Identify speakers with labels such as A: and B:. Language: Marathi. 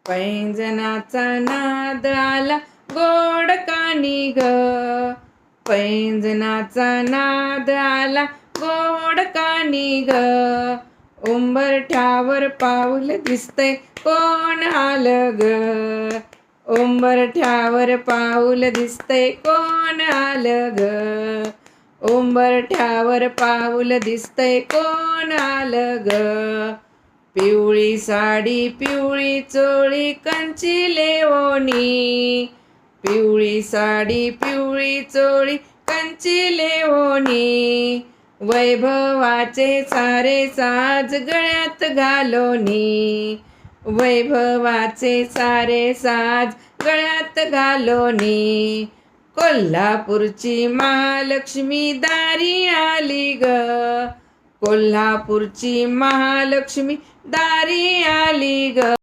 A: पैंजनाचा नाद आला गोड कानी ग. पैंजनाचा नाद आला गोड कानी ग. उंबरठ्यावर पाऊल दिसतंय कोण आलं ग. उंबरठ्यावर पाऊल दिसतंय कोण आलं ग. उंबरठ्यावर पाऊल दिसतंय कोण आलं ग. पिवळी साडी पिवळी चोळी कंचिले ओणी. पिवळी साडी पिवळी चोळी कंचिले ओणी. वैभवाचे सारे साज गळ्यात घालोनी. वैभवाचे सारे साज गळ्यात घालोनी. कोल्हापूरची महालक्ष्मी दारी आली ग. कोल्हापूरची महालक्ष्मी दारी आली ग.